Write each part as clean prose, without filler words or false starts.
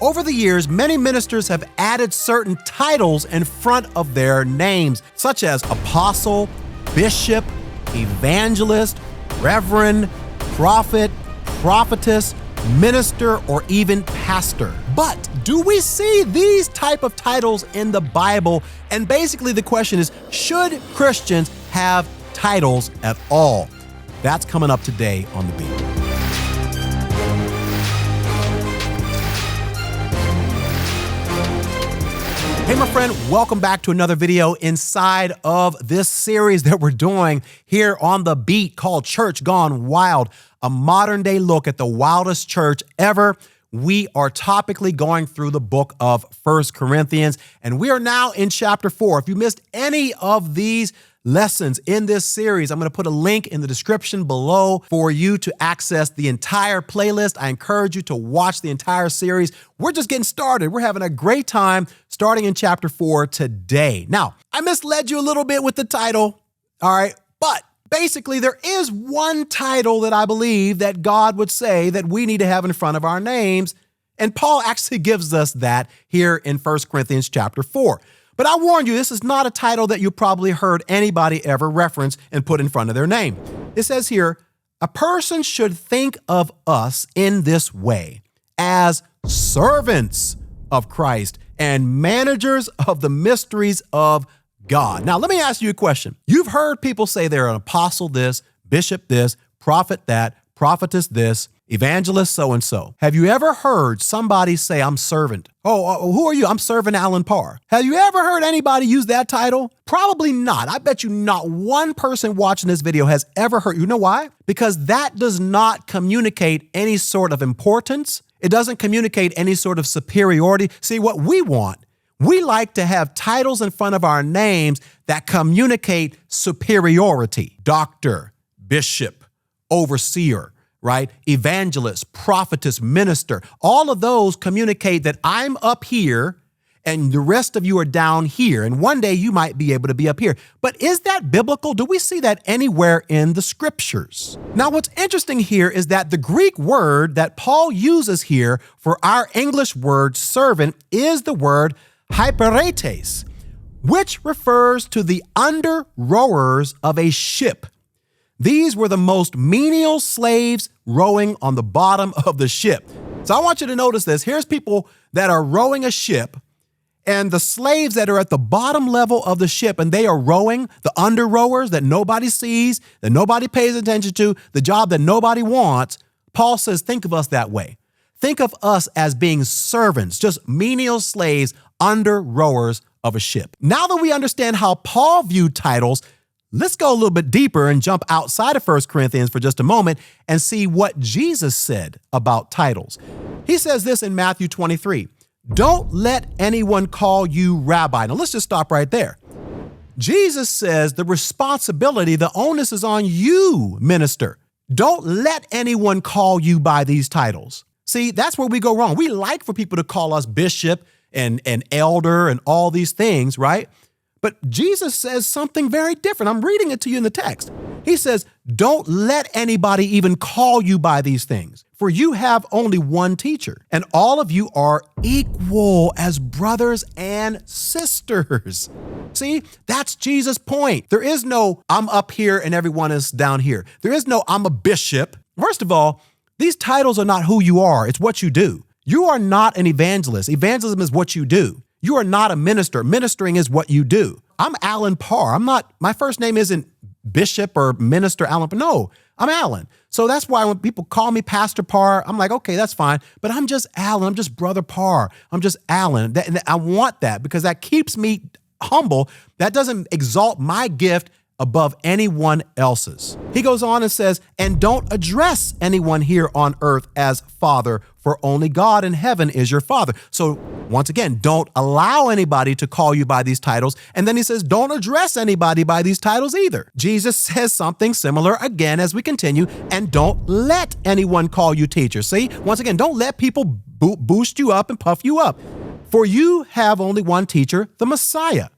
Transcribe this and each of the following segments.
Over the years, many ministers have added certain titles in front of their names, such as apostle, bishop, evangelist, reverend, prophet, prophetess, minister, or even pastor. But do we see these type of titles in the Bible? And basically the question is, should Christians have titles at all? That's coming up today on The Beat. Hey, my friend, welcome back to another video inside of this series that we're doing here on The Beat called Church Gone Wild, a modern day look at the wildest church ever. We are topically going through the book of 1 Corinthians, and we are now in chapter 4. If you missed any of these lessons in this series, I'm going to put a link in the description below for you to access the entire playlist. I encourage you to watch the entire series. We're just getting started. We're having a great time starting in chapter 4 today. Now, I misled you a little bit with the title, all right? But basically, there is one title that I believe that God would say that we need to have in front of our names, and Paul actually gives us that here in 1 Corinthians chapter 4. But I warn you, this is not a title that you probably heard anybody ever reference and put in front of their name. It says here, a person should think of us in this way, as servants of Christ and managers of the mysteries of God. Now, let me ask you a question. You've heard people say they're an apostle this, bishop this, prophet that, prophetess this, evangelist so-and-so. Have you ever heard somebody say, I'm servant? Oh, who are you? I'm Servant Alan Parr. Have you ever heard anybody use that title? Probably not. I bet you not one person watching this video has ever heard. You know why? Because that does not communicate any sort of importance. It doesn't communicate any sort of superiority. See, what we want, we like to have titles in front of our names that communicate superiority. Doctor, bishop, overseer, right? Evangelist, prophetess, minister. All of those communicate that I'm up here and the rest of you are down here. And one day you might be able to be up here. But is that biblical? Do we see that anywhere in the scriptures? Now, what's interesting here is that the Greek word that Paul uses here for our English word servant is the word hyperetes, which refers to the under rowers of a ship. These were the most menial slaves rowing on the bottom of the ship. So I want you to notice this. Here's people that are rowing a ship, and the slaves that are at the bottom level of the ship, and they are rowing, the under rowers that nobody sees, that nobody pays attention to, the job that nobody wants. Paul says, think of us that way. Think of us as being servants, just menial slaves, under rowers of a ship. Now that we understand how Paul viewed titles, let's go a little bit deeper and jump outside of 1 Corinthians for just a moment and see what Jesus said about titles. He says this in Matthew 23, don't let anyone call you rabbi. Now let's just stop right there. Jesus says the responsibility, the onus is on you, minister. Don't let anyone call you by these titles. See, that's where we go wrong. We like for people to call us bishop and elder and all these things, right? But Jesus says something very different. I'm reading it to you in the text. He says, don't let anybody even call you by these things, for you have only one teacher, and all of you are equal as brothers and sisters. See, that's Jesus' point. There is no, I'm up here and everyone is down here. There is no, I'm a bishop. First of all, these titles are not who you are. It's what you do. You are not an evangelist. Evangelism is what you do. You are not a minister. Ministering is what you do. I'm Alan Parr. I'm not, my first name isn't Bishop or Minister Alan. No, I'm Alan. So that's why when people call me Pastor Parr, I'm like, okay, that's fine. But I'm just Alan. I'm just Brother Parr. I'm just Alan. And I want that because that keeps me humble. That doesn't exalt my gift above anyone else's. He goes on and says, and don't address anyone here on earth as Father, for only God in heaven is your Father. So once again, don't allow anybody to call you by these titles. And then he says, don't address anybody by these titles either. Jesus says something similar again as we continue, and don't let anyone call you teacher. See, once again, don't let people boost you up and puff you up. For you have only one teacher, the Messiah.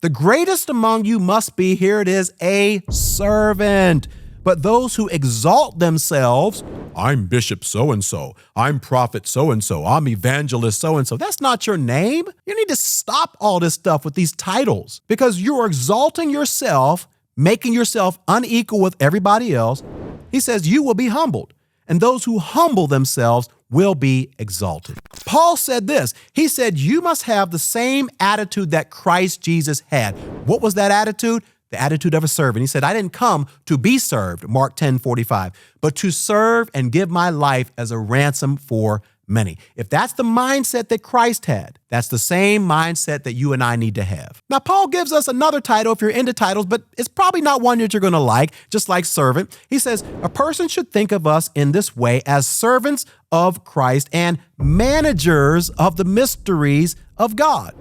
The greatest among you must be, here it is, a servant. But those who exalt themselves, I'm Bishop so-and-so, I'm Prophet so-and-so, I'm Evangelist so-and-so. That's not your name. You need to stop all this stuff with these titles because you're exalting yourself, making yourself unequal with everybody else. He says you will be humbled, and those who humble themselves will be exalted. Paul said this. He said, you must have the same attitude that Christ Jesus had. What was that attitude? The attitude of a servant. He said, I didn't come to be served, Mark 10:45, but to serve and give my life as a ransom for many. If that's the mindset that Christ had, that's the same mindset that you and I need to have. Now, Paul gives us another title if you're into titles, but it's probably not one that you're going to like, just like servant. He says, a person should think of us in this way as servants of Christ and managers of the mysteries of God.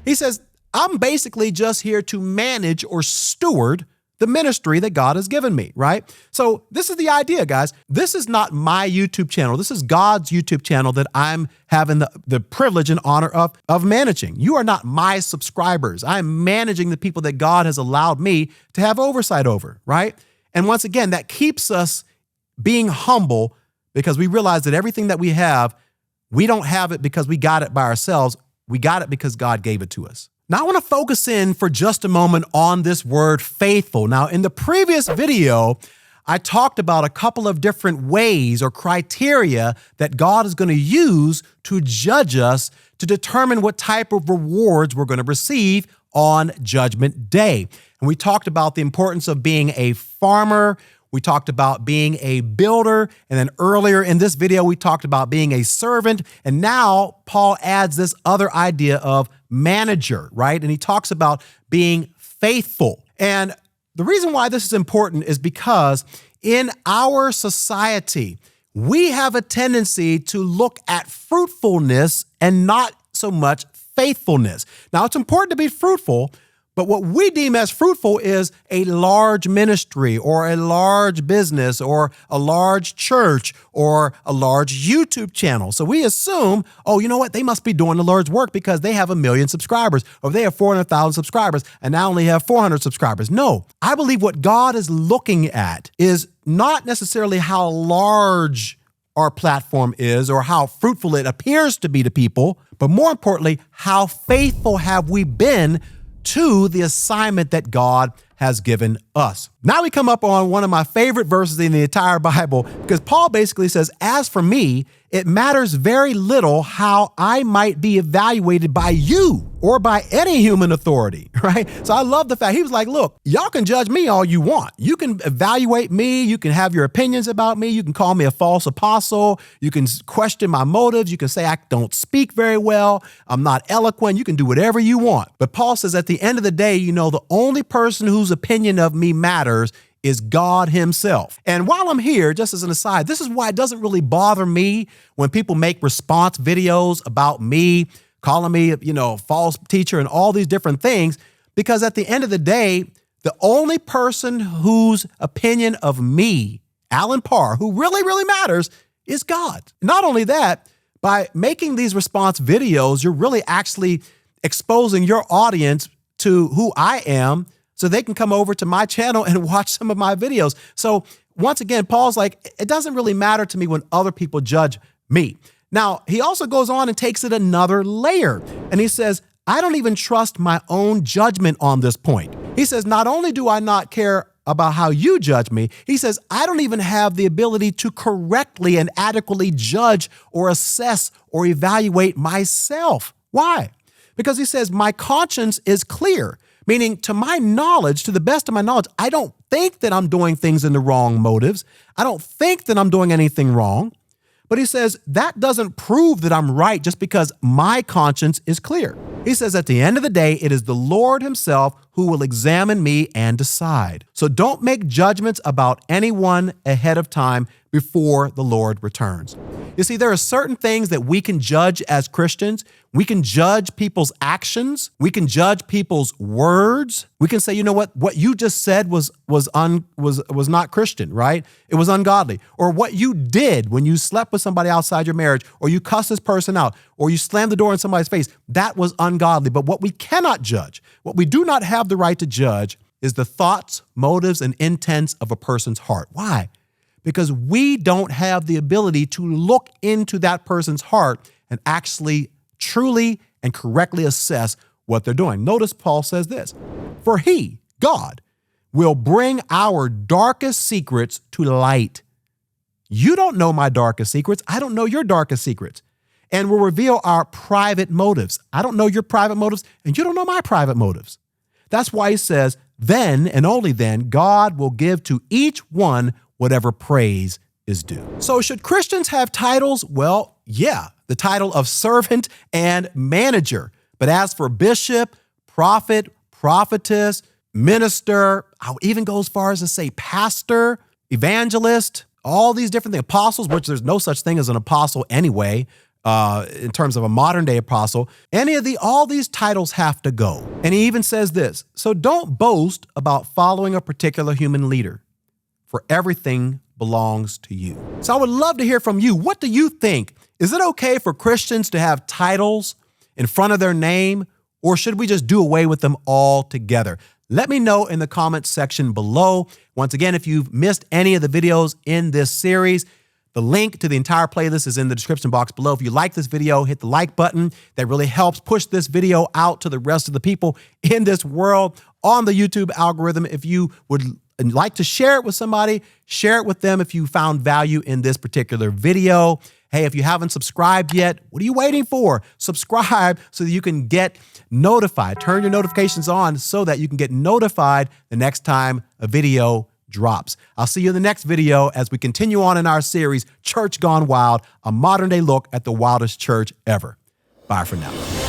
He says, I'm basically just here to manage or steward the ministry that God has given me, right? So this is the idea, guys. This is not my YouTube channel. This is God's YouTube channel that I'm having the privilege and honor of managing. You are not my subscribers. I'm managing the people that God has allowed me to have oversight over, right? And once again, that keeps us being humble because we realize that everything that we have, we don't have it because we got it by ourselves. We got it because God gave it to us. Now, I want to focus in for just a moment on this word faithful. Now, in the previous video, I talked about a couple of different ways or criteria that God is going to use to judge us to determine what type of rewards we're going to receive on Judgment Day. And we talked about the importance of being a farmer. We talked about being a builder. And then earlier in this video, we talked about being a servant. And now Paul adds this other idea of manager, right? And he talks about being faithful. And the reason why this is important is because in our society, we have a tendency to look at fruitfulness and not so much faithfulness. Now, it's important to be fruitful, but what we deem as fruitful is a large ministry or a large business or a large church or a large YouTube channel. So we assume, oh, you know what? They must be doing the Lord's work because they have 1 million subscribers or they have 400,000 subscribers and I only have 400 subscribers. No, I believe what God is looking at is not necessarily how large our platform is or how fruitful it appears to be to people, but more importantly, how faithful have we been to the assignment that God has given us. Now we come up on one of my favorite verses in the entire Bible because Paul basically says, as for me, it matters very little how I might be evaluated by you or by any human authority, right? So I love the fact he was like, look, y'all can judge me all you want. You can evaluate me. You can have your opinions about me. You can call me a false apostle. You can question my motives. You can say I don't speak very well. I'm not eloquent. You can do whatever you want. But Paul says at the end of the day, you know, the only person whose opinion of me matters is God himself. And while I'm here, just as an aside, this is why it doesn't really bother me when people make response videos about me, calling me, you know, false teacher and all these different things, because at the end of the day, the only person whose opinion of me, Alan Parr, who really matters is God. Not only that, by making these response videos, you're really actually exposing your audience to who I am, so they can come over to my channel and watch some of my videos. So once again, Paul's like, it doesn't really matter to me when other people judge me. Now, he also goes on and takes it another layer. And he says, I don't even trust my own judgment on this point. He says, not only do I not care about how you judge me, he says, I don't even have the ability to correctly and adequately judge or assess or evaluate myself. Why? Because he says, my conscience is clear. Meaning, to my knowledge, to the best of my knowledge, I don't think that I'm doing things in the wrong motives. I don't think that I'm doing anything wrong. But he says that doesn't prove that I'm right just because my conscience is clear. He says at the end of the day, it is the Lord himself who will examine me and decide. So don't make judgments about anyone ahead of time before the Lord returns. You see, there are certain things that we can judge as Christians. We can judge people's actions. We can judge people's words. We can say, you know what you just said was not Christian, right? It was ungodly. Or what you did when you slept with somebody outside your marriage, or you cussed this person out, or you slammed the door in somebody's face, that was ungodly. But what we cannot judge, what we do not have the right to judge, is the thoughts, motives, and intents of a person's heart. Why? Because we don't have the ability to look into that person's heart and actually truly and correctly assess what they're doing. Notice Paul says this, "For he, God, will bring our darkest secrets to light." You don't know my darkest secrets. I don't know your darkest secrets. And will reveal our private motives. I don't know your private motives, and you don't know my private motives. That's why he says, then and only then, God will give to each one whatever praise is due. So should Christians have titles? Well, yeah, the title of servant and manager. But as for bishop, prophet, prophetess, minister, I'll even go as far as to say pastor, evangelist, all these different things, apostles, which there's no such thing as an apostle anyway, in terms of a modern day apostle, all these titles have to go. And he even says this, so don't boast about following a particular human leader, for everything belongs to you. So I would love to hear from you. What do you think? Is it okay for Christians to have titles in front of their name, or should we just do away with them altogether? Let me know in the comments section below. Once again, if you've missed any of the videos in this series, the link to the entire playlist is in the description box below. If you like this video, hit the like button. That really helps push this video out to the rest of the people in this world on the YouTube algorithm. If you would like to share it with somebody, share it with them if you found value in this particular video. Hey, if you haven't subscribed yet, what are you waiting for? Subscribe so that you can get notified. Turn your notifications on so that you can get notified the next time a video drops. I'll see you in the next video as we continue on in our series, Church Gone Wild, a modern day look at the wildest church ever. Bye for now.